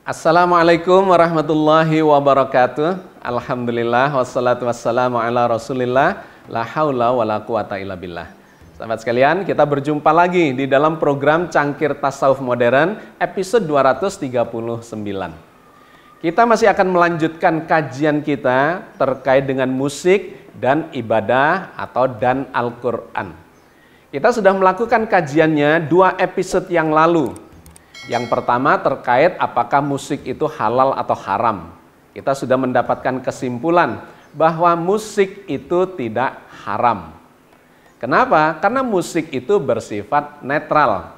Assalamualaikum warahmatullahi wabarakatuh. Alhamdulillah wassalatu wassalamu ala Rasulillah, la haula wala quwata illa billah. Sahabat sekalian, kita berjumpa lagi di dalam program Cangkir Tasawuf Modern episode 239. Kita masih akan melanjutkan kajian kita terkait dengan musik dan ibadah atau dan Al-Qur'an. Kita sudah melakukan kajiannya 2 episode yang lalu. Yang pertama terkait apakah musik itu halal atau haram. Kita sudah mendapatkan kesimpulan bahwa musik itu tidak haram. Kenapa? Karena musik itu bersifat netral.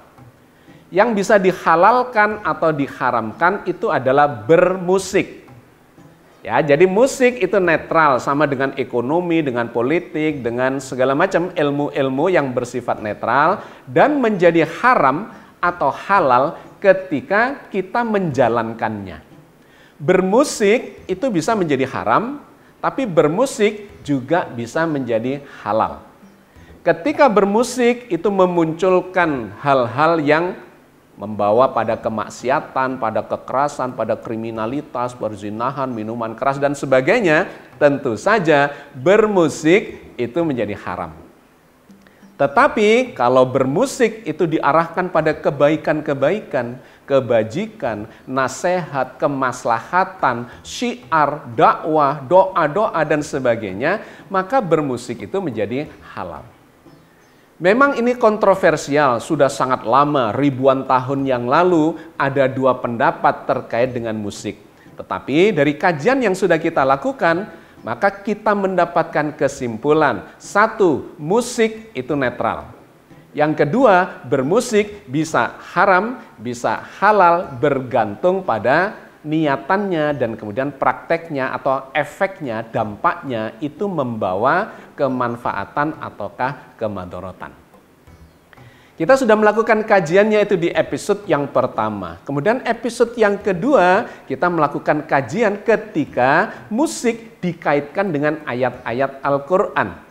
Yang bisa dihalalkan atau diharamkan itu adalah bermusik. Ya, jadi musik itu netral, sama dengan ekonomi, dengan politik, dengan segala macam ilmu-ilmu yang bersifat netral, dan menjadi haram atau halal ketika kita menjalankannya. Bermusik itu bisa menjadi haram, tapi bermusik juga bisa menjadi halal. Ketika bermusik itu memunculkan hal-hal yang membawa pada kemaksiatan, pada kekerasan, pada kriminalitas, perzinahan, minuman keras, dan sebagainya, tentu saja bermusik itu menjadi haram. Tetapi kalau bermusik itu diarahkan pada kebaikan-kebaikan, kebajikan, nasihat, kemaslahatan, syiar, dakwah, doa-doa, dan sebagainya, maka bermusik itu menjadi halal. Memang ini kontroversial, sudah sangat lama, ribuan tahun yang lalu ada 2 pendapat terkait dengan musik. Tetapi dari kajian yang sudah kita lakukan, maka kita mendapatkan kesimpulan, 1, musik itu netral. Yang kedua, bermusik bisa haram, bisa halal, bergantung pada niatannya dan kemudian prakteknya atau efeknya, dampaknya itu membawa kemanfaatan ataukah kemadharatan. Kita sudah melakukan kajiannya itu di episode yang pertama. Kemudian episode yang kedua, kita melakukan kajian ketika musik dikaitkan dengan ayat-ayat Al-Qur'an.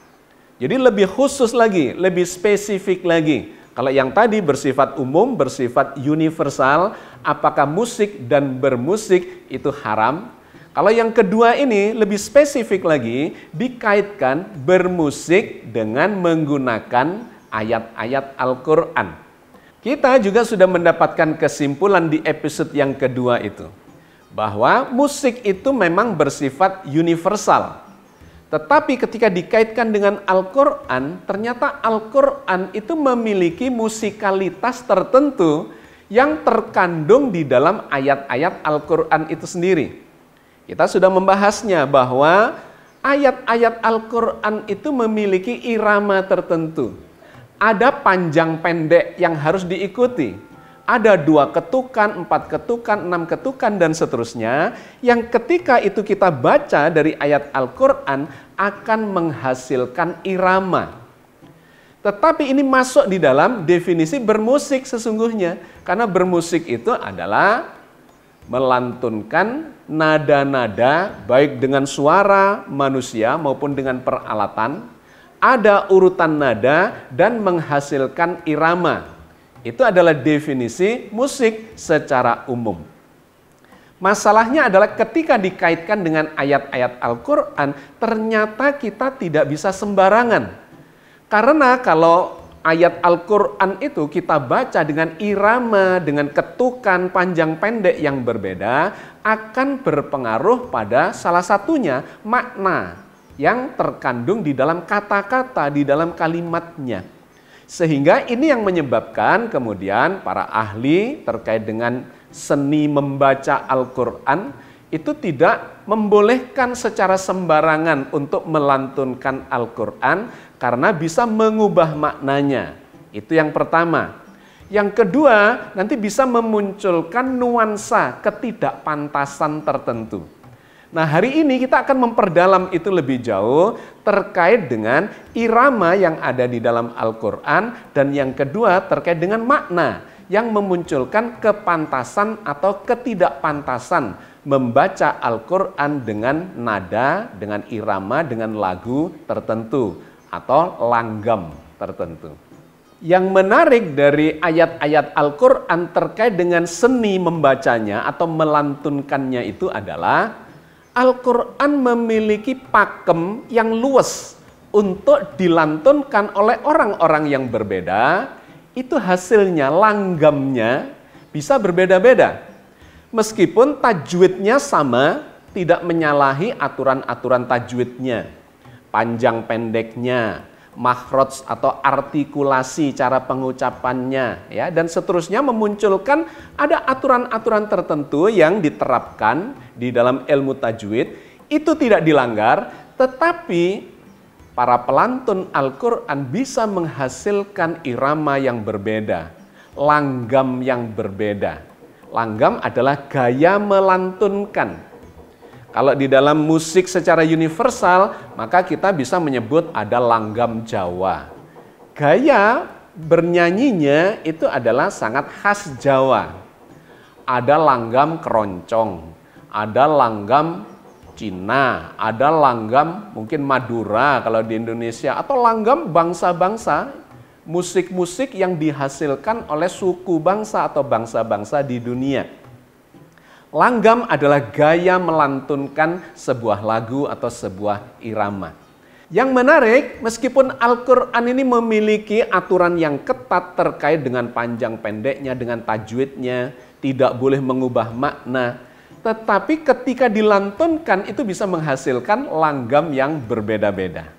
Jadi lebih khusus lagi, lebih spesifik lagi. Kalau yang tadi bersifat umum, bersifat universal, apakah musik dan bermusik itu haram? Kalau yang kedua ini lebih spesifik lagi, dikaitkan bermusik dengan menggunakan ayat-ayat Al-Qur'an. Kita juga sudah mendapatkan kesimpulan di episode yang kedua itu, bahwa musik itu memang bersifat universal. Tetapi ketika dikaitkan dengan Al-Qur'an, ternyata Al-Qur'an itu memiliki musikalitas tertentu yang terkandung di dalam ayat-ayat Al-Qur'an itu sendiri. Kita sudah membahasnya bahwa ayat-ayat Al-Qur'an itu memiliki irama tertentu. Ada panjang pendek yang harus diikuti. Ada 2 ketukan, 4 ketukan, 6 ketukan, dan seterusnya. Yang ketika itu kita baca dari ayat Al-Qur'an akan menghasilkan irama. Tetapi ini masuk di dalam definisi bermusik sesungguhnya. Karena bermusik itu adalah melantunkan nada-nada baik dengan suara manusia maupun dengan peralatan. Ada urutan nada dan menghasilkan irama. Itu adalah definisi musik secara umum. Masalahnya adalah ketika dikaitkan dengan ayat-ayat Al-Qur'an, ternyata kita tidak bisa sembarangan. Karena kalau ayat Al-Qur'an itu kita baca dengan irama, dengan ketukan panjang pendek yang berbeda, akan berpengaruh pada salah satunya makna yang terkandung di dalam kata-kata, di dalam kalimatnya. Sehingga ini yang menyebabkan kemudian para ahli terkait dengan seni membaca Al-Qur'an itu tidak membolehkan secara sembarangan untuk melantunkan Al-Quran karena bisa mengubah maknanya. Itu yang pertama. Yang kedua, nanti bisa memunculkan nuansa ketidakpantasan tertentu. Nah, hari ini kita akan memperdalam itu lebih jauh terkait dengan irama yang ada di dalam Al-Quran, dan yang kedua terkait dengan makna yang memunculkan kepantasan atau ketidakpantasan membaca Al-Quran dengan nada, dengan irama, dengan lagu tertentu atau langgam tertentu. Yang menarik dari ayat-ayat Al-Quran terkait dengan seni membacanya atau melantunkannya itu adalah Al-Quran memiliki pakem yang luas untuk dilantunkan oleh orang-orang yang berbeda. Itu hasilnya, langgamnya bisa berbeda-beda. Meskipun tajwidnya sama, tidak menyalahi aturan-aturan tajwidnya, panjang pendeknya, makhraj atau artikulasi cara pengucapannya, ya, dan seterusnya, memunculkan ada aturan-aturan tertentu yang diterapkan di dalam ilmu tajwid. Itu tidak dilanggar, tetapi para pelantun Al-Quran bisa menghasilkan irama yang berbeda, langgam yang berbeda. Langgam adalah gaya melantunkan. Kalau di dalam musik secara universal, maka kita bisa menyebut ada langgam Jawa. Gaya bernyanyinya itu adalah sangat khas Jawa. Ada langgam keroncong, ada langgam Cina, ada langgam mungkin Madura kalau di Indonesia, atau langgam bangsa-bangsa, musik-musik yang dihasilkan oleh suku bangsa atau bangsa-bangsa di dunia. Langgam adalah gaya melantunkan sebuah lagu atau sebuah irama. Yang menarik, meskipun Al-Quran ini memiliki aturan yang ketat terkait dengan panjang pendeknya, dengan tajwidnya, tidak boleh mengubah makna, tetapi ketika dilantunkan itu bisa menghasilkan langgam yang berbeda-beda.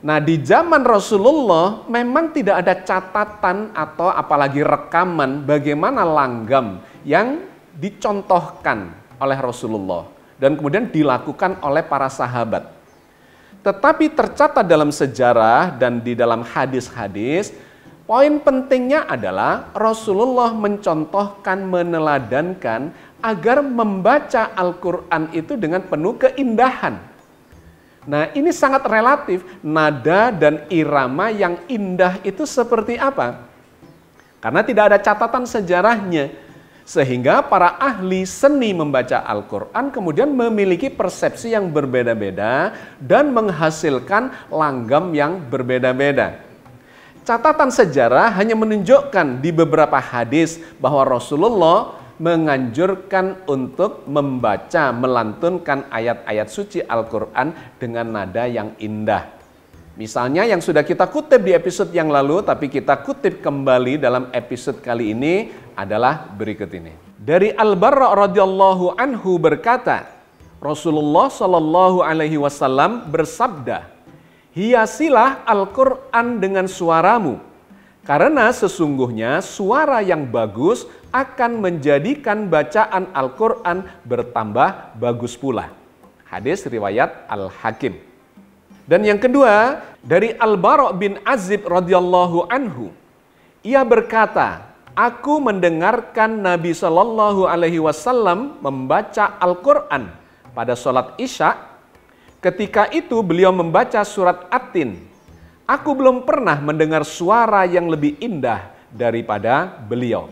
Nah, di zaman Rasulullah memang tidak ada catatan atau apalagi rekaman bagaimana langgam yang dicontohkan oleh Rasulullah dan kemudian dilakukan oleh para sahabat. Tetapi tercatat dalam sejarah dan di dalam hadis-hadis, poin pentingnya adalah Rasulullah mencontohkan, meneladankan agar membaca Al-Quran itu dengan penuh keindahan. Nah, ini sangat relatif. Nada dan irama yang indah itu seperti apa? Karena tidak ada catatan sejarahnya. Sehingga para ahli seni membaca Al-Quran kemudian memiliki persepsi yang berbeda-beda dan menghasilkan langgam yang berbeda-beda. Catatan sejarah hanya menunjukkan di beberapa hadis bahwa Rasulullah menganjurkan untuk membaca, melantunkan ayat-ayat suci Al-Quran dengan nada yang indah. Misalnya yang sudah kita kutip di episode yang lalu, tapi kita kutip kembali dalam episode kali ini adalah berikut ini. Dari Al-Barra radhiyallahu anhu berkata, Rasulullah shallallahu alaihi wasallam bersabda, hiasilah Al-Quran dengan suaramu, karena sesungguhnya suara yang bagus akan menjadikan bacaan Al-Quran bertambah bagus pula. Hadis riwayat Al-Hakim. Dan yang kedua, dari Al-Bara' bin Azib radhiyallahu anhu, ia berkata, aku mendengarkan Nabi Shallallahu alaihi wasallam membaca Al-Quran pada sholat Isya. Ketika itu beliau membaca surat At-Tin. Aku belum pernah mendengar suara yang lebih indah daripada beliau.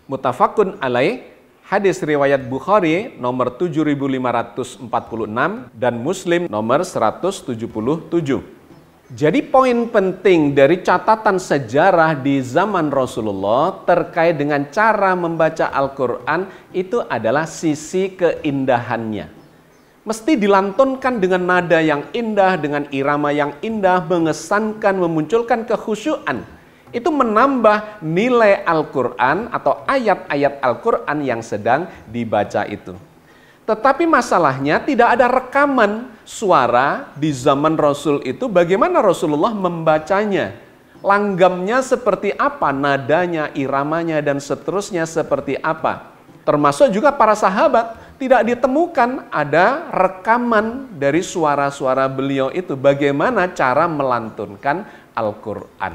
Muttafaqun alaih. Hadis riwayat Bukhari nomor 7546 dan Muslim nomor 177. Jadi poin penting dari catatan sejarah di zaman Rasulullah terkait dengan cara membaca Al-Quran itu adalah sisi keindahannya. Mesti dilantunkan dengan nada yang indah, dengan irama yang indah, mengesankan, memunculkan kekhusyuan. Itu menambah nilai Al-Quran atau ayat-ayat Al-Quran yang sedang dibaca itu. Tetapi masalahnya tidak ada rekaman suara di zaman Rasul itu bagaimana Rasulullah membacanya. Langgamnya seperti apa, nadanya, iramanya, dan seterusnya seperti apa. Termasuk juga para sahabat tidak ditemukan ada rekaman dari suara-suara beliau itu bagaimana cara melantunkan Al-Quran.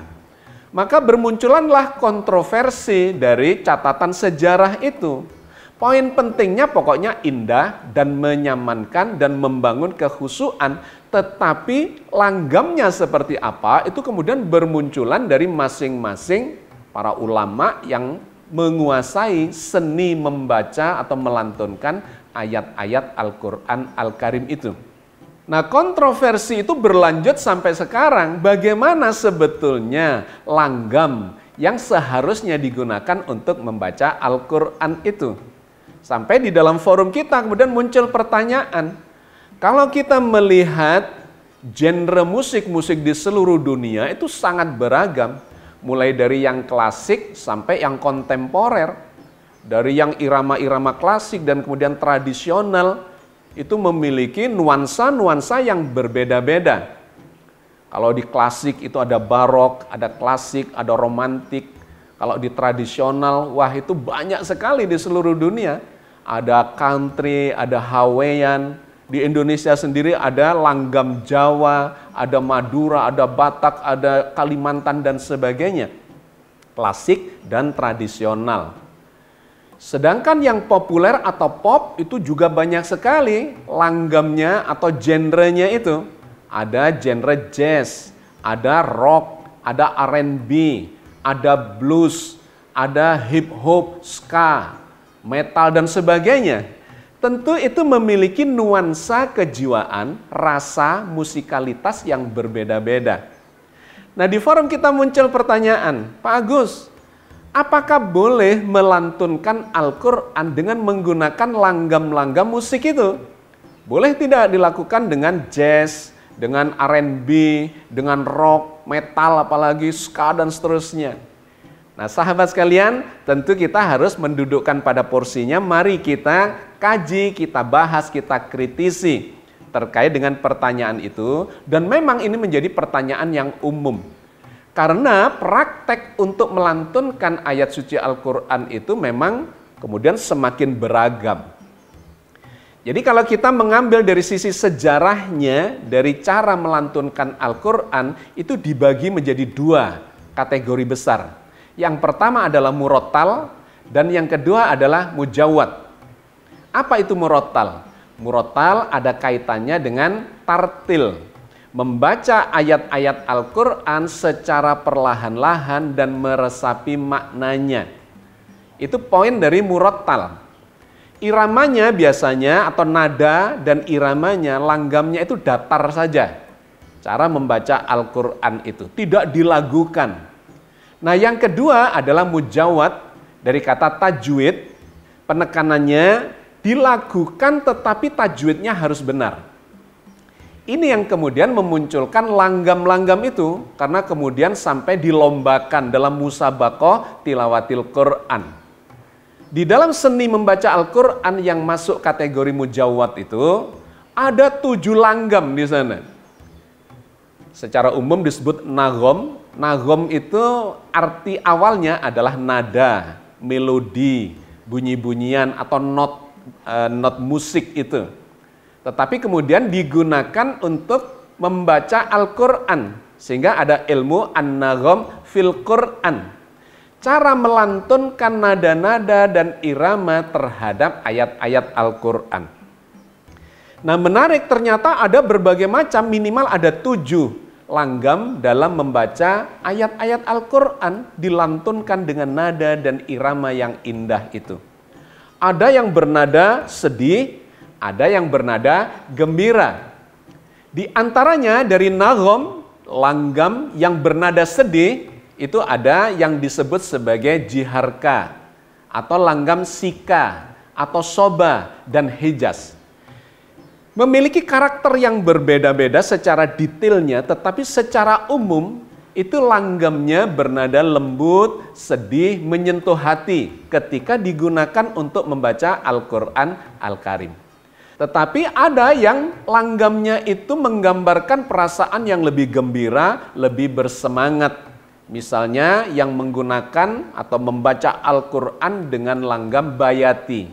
Maka bermunculanlah kontroversi dari catatan sejarah itu. Poin pentingnya pokoknya indah dan menyamankan dan membangun kekhusyuan, tetapi langgamnya seperti apa itu kemudian bermunculan dari masing-masing para ulama yang menguasai seni membaca atau melantunkan ayat-ayat Al-Quran Al-Karim itu. Nah, kontroversi itu berlanjut sampai sekarang. Bagaimana sebetulnya langgam yang seharusnya digunakan untuk membaca Al-Quran itu? Sampai di dalam forum kita kemudian muncul pertanyaan, kalau kita melihat genre musik-musik di seluruh dunia itu sangat beragam. Mulai dari yang klasik sampai yang kontemporer. Dari yang irama-irama klasik dan kemudian tradisional, itu memiliki nuansa-nuansa yang berbeda-beda. Kalau di klasik itu ada barok, ada klasik, ada romantik. Kalau di tradisional, wah itu banyak sekali di seluruh dunia. Ada country, ada Hawaiian. Di Indonesia sendiri ada langgam Jawa, ada Madura, ada Batak, ada Kalimantan dan sebagainya. Klasik dan tradisional. Sedangkan yang populer atau pop itu juga banyak sekali langgamnya atau genrenya itu. Ada genre jazz, ada rock, ada R&B, ada blues, ada hip hop, ska, metal dan sebagainya. Tentu itu memiliki nuansa kejiwaan, rasa, musikalitas yang berbeda-beda. Nah, di forum kita muncul pertanyaan, Pak Agus, apakah boleh melantunkan Al-Quran dengan menggunakan langgam-langgam musik itu? Boleh tidak dilakukan dengan jazz, dengan R&B, dengan rock, metal, apalagi ska dan seterusnya. Nah, sahabat sekalian, tentu kita harus mendudukkan pada porsinya. Mari kita kaji, kita bahas, kita kritisi terkait dengan pertanyaan itu. Dan memang ini menjadi pertanyaan yang umum. Karena praktek untuk melantunkan ayat suci Al-Quran itu memang kemudian semakin beragam. Jadi kalau kita mengambil dari sisi sejarahnya, dari cara melantunkan Al-Quran, itu dibagi menjadi dua kategori besar. Yang pertama adalah murattal dan yang kedua adalah mujawwad. Apa itu murattal? Murattal ada kaitannya dengan tartil. Membaca ayat-ayat Al-Quran secara perlahan-lahan dan meresapi maknanya. Itu poin dari murattal. Iramanya biasanya atau nada dan iramanya, langgamnya itu datar saja. Cara membaca Al-Quran itu tidak dilagukan. Nah, yang kedua adalah mujawwad dari kata tajwid. Penekanannya dilakukan tetapi tajwidnya harus benar. Ini yang kemudian memunculkan langgam-langgam itu karena kemudian sampai dilombakan dalam musabaqah tilawatil Quran. Di dalam seni membaca Al-Quran yang masuk kategori mujawwad itu ada 7 langgam di sana. Secara umum disebut nagom. Nagom itu arti awalnya adalah nada, melodi, bunyi-bunyian atau not musik itu. Tetapi kemudian digunakan untuk membaca Al-Quran. Sehingga ada ilmu an-nagom fil Quran. Cara melantunkan nada-nada dan irama terhadap ayat-ayat Al-Quran. Nah, menarik, ternyata ada berbagai macam, minimal ada 7 langgam dalam membaca ayat-ayat Al-Quran dilantunkan dengan nada dan irama yang indah itu. Ada yang bernada sedih, ada yang bernada gembira. Di antaranya dari nagom, langgam yang bernada sedih, itu ada yang disebut sebagai jiharka, atau langgam sika, atau soba, dan hijaz. Memiliki karakter yang berbeda-beda secara detailnya, tetapi secara umum itu langgamnya bernada lembut, sedih, menyentuh hati ketika digunakan untuk membaca Al-Quran Al-Karim. Tetapi ada yang langgamnya itu menggambarkan perasaan yang lebih gembira, lebih bersemangat. Misalnya yang menggunakan atau membaca Al-Quran dengan langgam bayati.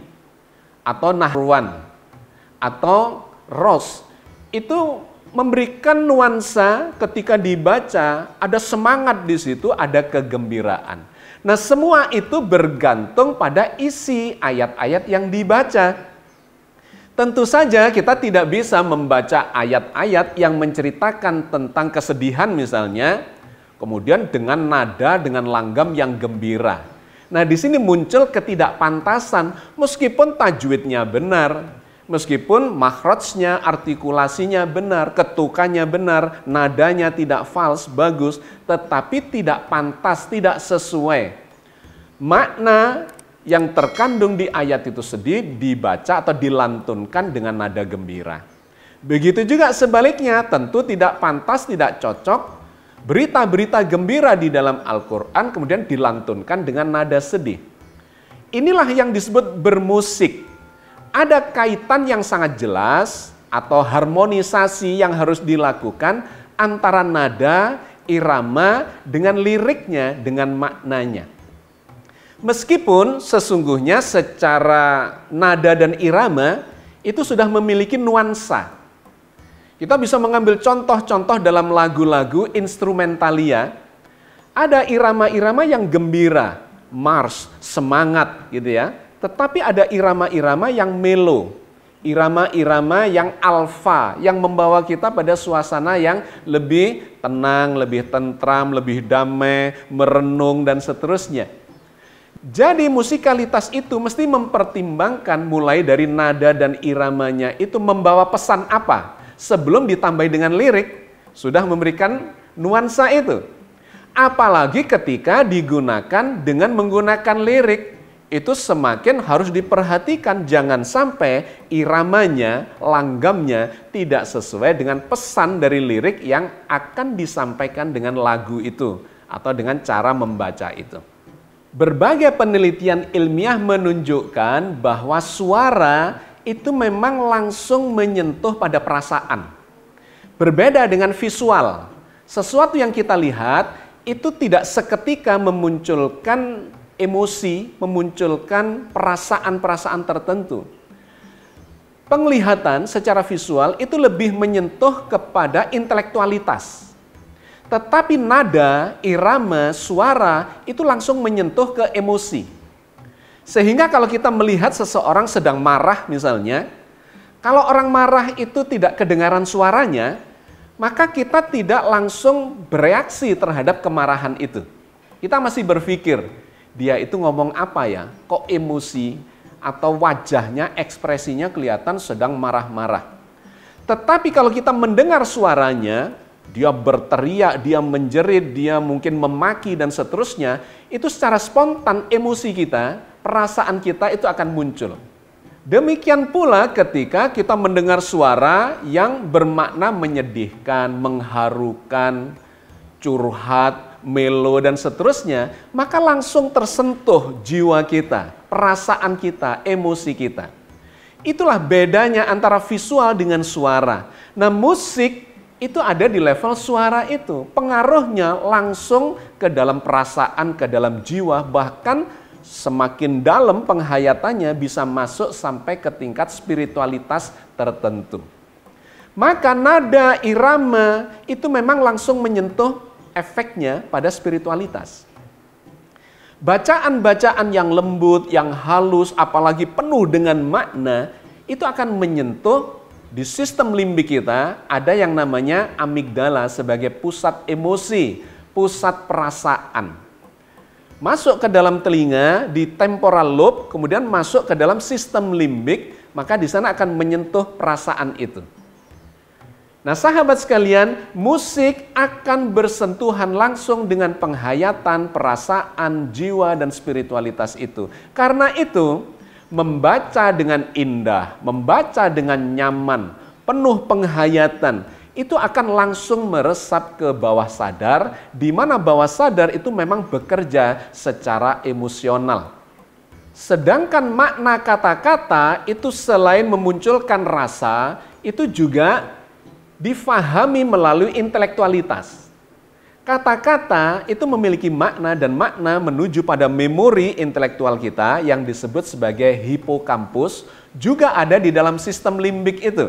atau nahruan atau ros itu memberikan nuansa ketika dibaca, ada semangat di situ, ada kegembiraan. Nah, semua itu bergantung pada isi ayat-ayat yang dibaca. Tentu saja kita tidak bisa membaca ayat-ayat yang menceritakan tentang kesedihan misalnya, kemudian dengan nada, dengan langgam yang gembira. Nah, di sini muncul ketidakpantasan, meskipun tajwidnya benar, meskipun makhrajnya, artikulasinya benar, ketukannya benar, nadanya tidak fals, bagus, tetapi tidak pantas, tidak sesuai. Makna yang terkandung di ayat itu sendiri dibaca atau dilantunkan dengan nada gembira. Begitu juga sebaliknya, tentu tidak pantas, tidak cocok berita-berita gembira di dalam Al-Quran kemudian dilantunkan dengan nada sedih. Inilah yang disebut bermusik. Ada kaitan yang sangat jelas atau harmonisasi yang harus dilakukan antara nada, irama dengan liriknya, dengan maknanya. Meskipun sesungguhnya secara nada dan irama itu sudah memiliki nuansa. Kita bisa mengambil contoh-contoh dalam lagu-lagu instrumentalia. Ada irama-irama yang gembira, mars, semangat gitu ya. Tetapi ada irama-irama yang melo, irama-irama yang alfa, yang membawa kita pada suasana yang lebih tenang, lebih tentram, lebih damai, merenung dan seterusnya. Jadi musikalitas itu mesti mempertimbangkan mulai dari nada dan iramanya itu membawa pesan apa. Sebelum ditambah dengan lirik, sudah memberikan nuansa itu. Apalagi ketika digunakan dengan menggunakan lirik, itu semakin harus diperhatikan. Jangan sampai iramanya, langgamnya tidak sesuai dengan pesan dari lirik yang akan disampaikan dengan lagu itu atau dengan cara membaca itu. Berbagai penelitian ilmiah menunjukkan bahwa suara itu memang langsung menyentuh pada perasaan. Berbeda dengan visual. Sesuatu yang kita lihat itu tidak seketika memunculkan emosi, memunculkan perasaan-perasaan tertentu. Penglihatan secara visual itu lebih menyentuh kepada intelektualitas. Tetapi nada, irama, suara itu langsung menyentuh ke emosi. Sehingga kalau kita melihat seseorang sedang marah misalnya, kalau orang marah itu tidak kedengaran suaranya, maka kita tidak langsung bereaksi terhadap kemarahan itu. Kita masih berpikir, dia itu ngomong apa ya? Kok emosi atau wajahnya, ekspresinya kelihatan sedang marah-marah. Tetapi kalau kita mendengar suaranya, dia berteriak, dia menjerit, dia mungkin memaki dan seterusnya, itu secara spontan emosi kita, perasaan kita itu akan muncul. Demikian pula ketika kita mendengar suara yang bermakna menyedihkan, mengharukan, curhat, melo dan seterusnya, maka langsung tersentuh jiwa kita, perasaan kita, emosi kita. Itulah bedanya antara visual dengan suara. Nah, musik itu ada di level suara itu. Pengaruhnya langsung ke dalam perasaan, ke dalam jiwa, bahkan semakin dalam penghayatannya bisa masuk sampai ke tingkat spiritualitas tertentu. Maka nada, irama itu memang langsung menyentuh efeknya pada spiritualitas. Bacaan-bacaan yang lembut, yang halus, apalagi penuh dengan makna, itu akan menyentuh di sistem limbik kita, ada yang namanya amigdala sebagai pusat emosi, pusat perasaan. Masuk ke dalam telinga, di temporal lobe, kemudian masuk ke dalam sistem limbik, maka di sana akan menyentuh perasaan itu. Nah, sahabat sekalian, musik akan bersentuhan langsung dengan penghayatan, perasaan, jiwa, dan spiritualitas itu. Karena itu, membaca dengan indah, membaca dengan nyaman, penuh penghayatan, itu akan langsung meresap ke bawah sadar, di mana bawah sadar itu memang bekerja secara emosional. Sedangkan makna kata-kata itu selain memunculkan rasa, itu juga difahami melalui intelektualitas. Kata-kata itu memiliki makna dan makna menuju pada memori intelektual kita yang disebut sebagai hipokampus, juga ada di dalam sistem limbik itu.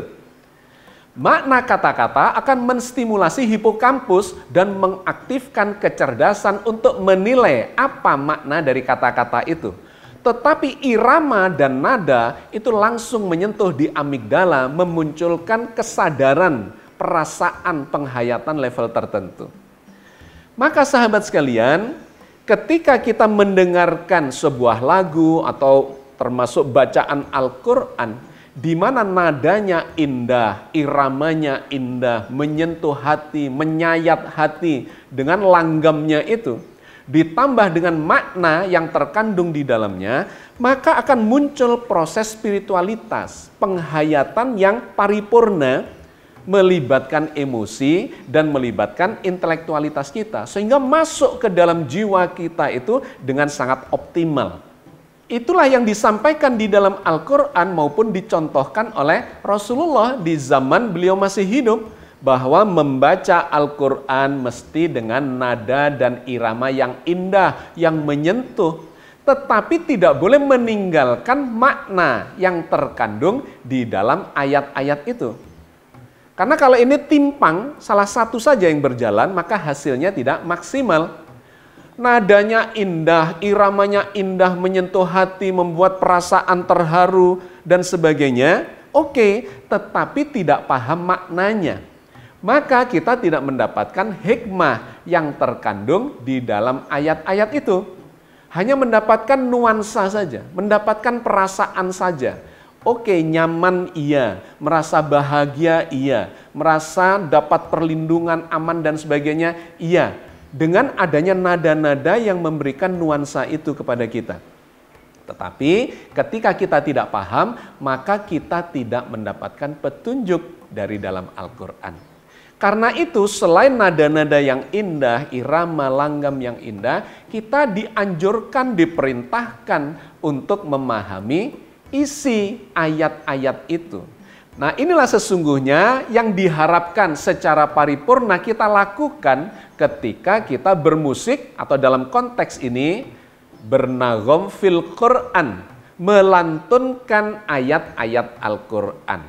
Makna kata-kata akan menstimulasi hipokampus dan mengaktifkan kecerdasan untuk menilai apa makna dari kata-kata itu. Tetapi irama dan nada itu langsung menyentuh di amigdala, memunculkan kesadaran, perasaan, penghayatan level tertentu. Maka sahabat sekalian, ketika kita mendengarkan sebuah lagu atau termasuk bacaan Al-Quran, di mana nadanya indah, iramanya indah, menyentuh hati, menyayat hati dengan langgamnya itu, ditambah dengan makna yang terkandung di dalamnya, maka akan muncul proses spiritualitas, penghayatan yang paripurna, melibatkan emosi dan melibatkan intelektualitas kita, sehingga masuk ke dalam jiwa kita itu dengan sangat optimal. Itulah yang disampaikan di dalam Al-Quran maupun dicontohkan oleh Rasulullah di zaman beliau masih hidup, bahwa membaca Al-Quran mesti dengan nada dan irama yang indah, yang menyentuh, tetapi tidak boleh meninggalkan makna yang terkandung di dalam ayat-ayat itu. Karena kalau ini timpang, salah satu saja yang berjalan, maka hasilnya tidak maksimal. Nadanya indah, iramanya indah, menyentuh hati, membuat perasaan terharu, dan sebagainya, oke, tetapi tidak paham maknanya. Maka kita tidak mendapatkan hikmah yang terkandung di dalam ayat-ayat itu. Hanya mendapatkan nuansa saja, mendapatkan perasaan saja. Oke, nyaman iya, merasa bahagia iya, merasa dapat perlindungan, aman dan sebagainya iya. Dengan adanya nada-nada yang memberikan nuansa itu kepada kita. Tetapi ketika kita tidak paham, maka kita tidak mendapatkan petunjuk dari dalam Al-Quran. Karena itu selain nada-nada yang indah, irama, langgam yang indah, kita dianjurkan, diperintahkan untuk memahami isi ayat-ayat itu. Nah, inilah sesungguhnya yang diharapkan secara paripurna kita lakukan ketika kita bermusik atau dalam konteks ini bernagom fil Quran, melantunkan ayat-ayat Al-Quran.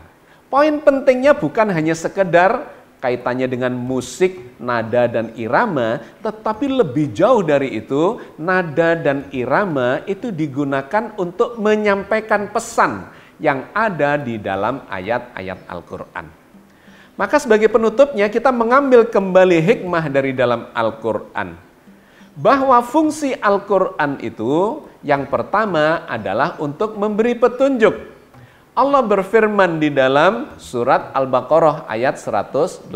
Poin pentingnya bukan hanya sekedar kaitannya dengan musik, nada, dan irama, tetapi lebih jauh dari itu, nada dan irama itu digunakan untuk menyampaikan pesan yang ada di dalam ayat-ayat Al-Quran. Maka sebagai penutupnya kita mengambil kembali hikmah dari dalam Al-Quran. Bahwa fungsi Al-Quran itu yang pertama adalah untuk memberi petunjuk. Allah berfirman di dalam surat Al-Baqarah ayat 185.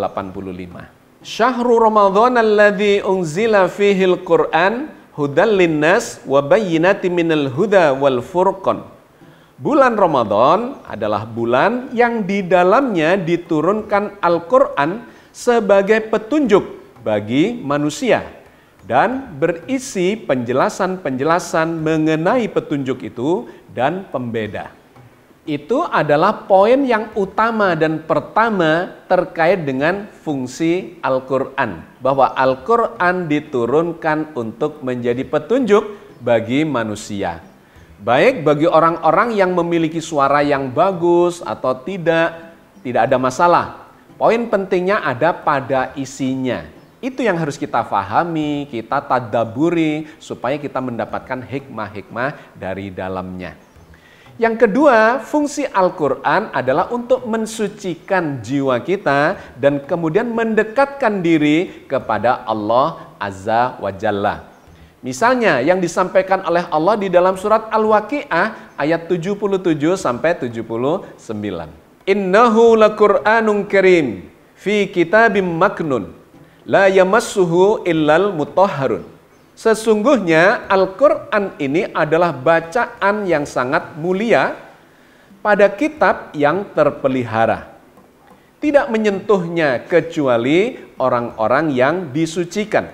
Syahrul Ramadan alladzi unzila fihil Qur'an hudal linnas wa bayyinatin minal huda wal furqan. Bulan Ramadan adalah bulan yang di dalamnya diturunkan Al-Quran sebagai petunjuk bagi manusia dan berisi penjelasan-penjelasan mengenai petunjuk itu dan pembeda. Itu adalah poin yang utama dan pertama terkait dengan fungsi Al-Quran. Bahwa Al-Quran diturunkan untuk menjadi petunjuk bagi manusia. Baik bagi orang-orang yang memiliki suara yang bagus atau tidak ada masalah. Poin pentingnya ada pada isinya. Itu yang harus kita fahami, kita tadabburi supaya kita mendapatkan hikmah-hikmah dari dalamnya. Yang kedua, fungsi Al-Quran adalah untuk mensucikan jiwa kita dan kemudian mendekatkan diri kepada Allah Azza wa Jalla. Misalnya yang disampaikan oleh Allah di dalam surat Al-Waqi'ah ayat 77 sampai 79. Innahu laqur'anun karim fi kitabim maknun la yamassuhu illal mutahharun. Sesungguhnya Al-Quran ini adalah bacaan yang sangat mulia pada kitab yang terpelihara. Tidak menyentuhnya kecuali orang-orang yang disucikan.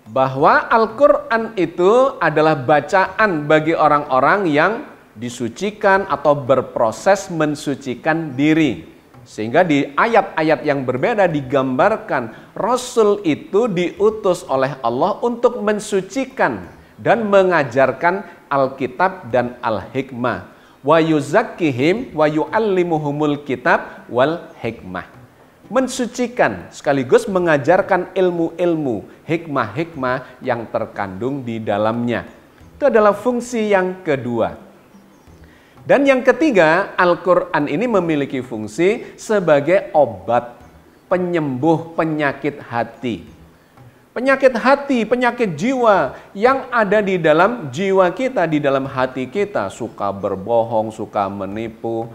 Bahwa Al-Quran itu adalah bacaan bagi orang-orang yang disucikan atau berproses mensucikan diri. Sehingga di ayat-ayat yang berbeda digambarkan Rasul itu diutus oleh Allah untuk mensucikan dan mengajarkan Alkitab dan Al-Hikmah. Wa yuzakkihim wa yu'allimuhumul kitab wal hikmah. Mensucikan sekaligus mengajarkan ilmu-ilmu, hikmah-hikmah yang terkandung di dalamnya. Itu adalah fungsi yang kedua. Dan yang ketiga, Al-Quran ini memiliki fungsi sebagai obat penyembuh penyakit hati. Penyakit hati, penyakit jiwa yang ada di dalam jiwa kita, di dalam hati kita. Suka berbohong, suka menipu,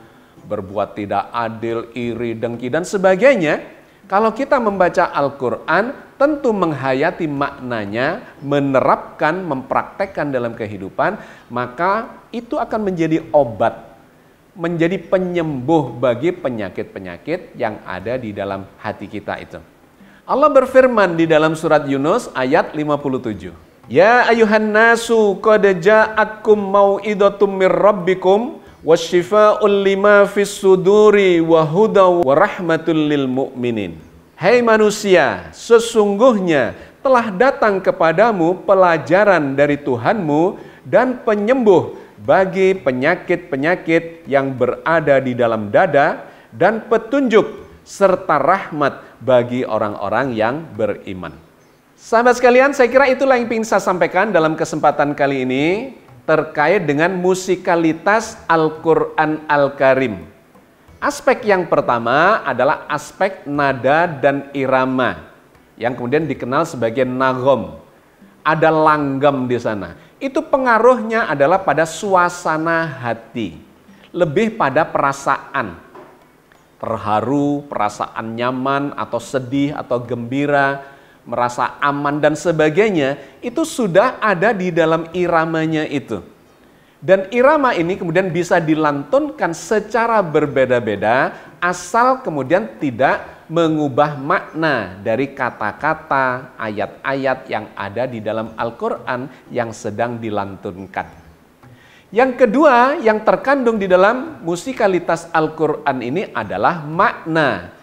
berbuat tidak adil, iri, dengki, dan sebagainya. Kalau kita membaca Al-Quran, tentu menghayati maknanya, menerapkan, mempraktekkan dalam kehidupan, maka itu akan menjadi obat, menjadi penyembuh bagi penyakit-penyakit yang ada di dalam hati kita itu. Allah berfirman di dalam surat Yunus ayat 57. Ya ayuhan nasu qad ja'akum mau'idatum mir rabbikum wasyifa'ul lima fis suduri wa hudaw wa rahmatul lil mu'minin. Hai manusia, sesungguhnya telah datang kepadamu pelajaran dari Tuhanmu dan penyembuh bagi penyakit-penyakit yang berada di dalam dada dan petunjuk serta rahmat bagi orang-orang yang beriman. Sahabat sekalian, saya kira itulah yang ingin saya sampaikan dalam kesempatan kali ini terkait dengan musikalitas Al-Quran Al-Karim. Aspek yang pertama adalah aspek nada dan irama, yang kemudian dikenal sebagai nagom. Ada langgam di sana. Itu pengaruhnya adalah pada suasana hati, lebih pada perasaan. Terharu, perasaan nyaman, atau sedih, atau gembira, merasa aman dan sebagainya, itu sudah ada di dalam iramanya itu. Dan irama ini kemudian bisa dilantunkan secara berbeda-beda asal kemudian tidak mengubah makna dari kata-kata, ayat-ayat yang ada di dalam Al-Quran yang sedang dilantunkan. Yang kedua yang terkandung di dalam musikalitas Al-Quran ini adalah makna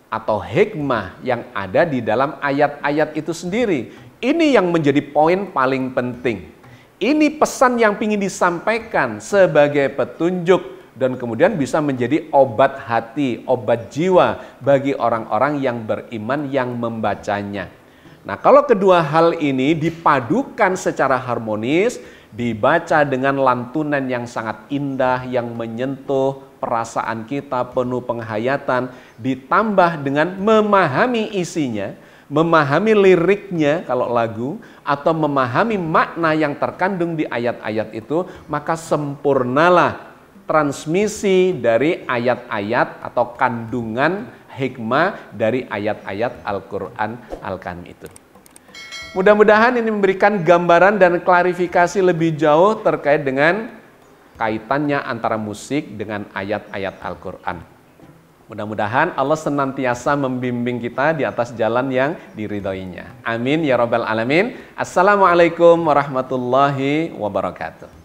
atau hikmah yang ada di dalam ayat-ayat itu sendiri. Ini yang menjadi poin paling penting. Ini pesan yang ingin disampaikan sebagai petunjuk dan kemudian bisa menjadi obat hati, obat jiwa bagi orang-orang yang beriman yang membacanya. Nah, kalau kedua hal ini dipadukan secara harmonis, dibaca dengan lantunan yang sangat indah, yang menyentuh perasaan kita, penuh penghayatan, ditambah dengan memahami isinya, memahami liriknya kalau lagu, atau memahami makna yang terkandung di ayat-ayat itu, maka sempurnalah transmisi dari ayat-ayat atau kandungan hikmah dari ayat-ayat Al-Quran Al-Karim itu. Mudah-mudahan ini memberikan gambaran dan klarifikasi lebih jauh terkait dengan kaitannya antara musik dengan ayat-ayat Al-Quran. Mudah-mudahan Allah senantiasa membimbing kita di atas jalan yang diridhoinya. Amin ya rabbal alamin. Assalamualaikum warahmatullahi wabarakatuh.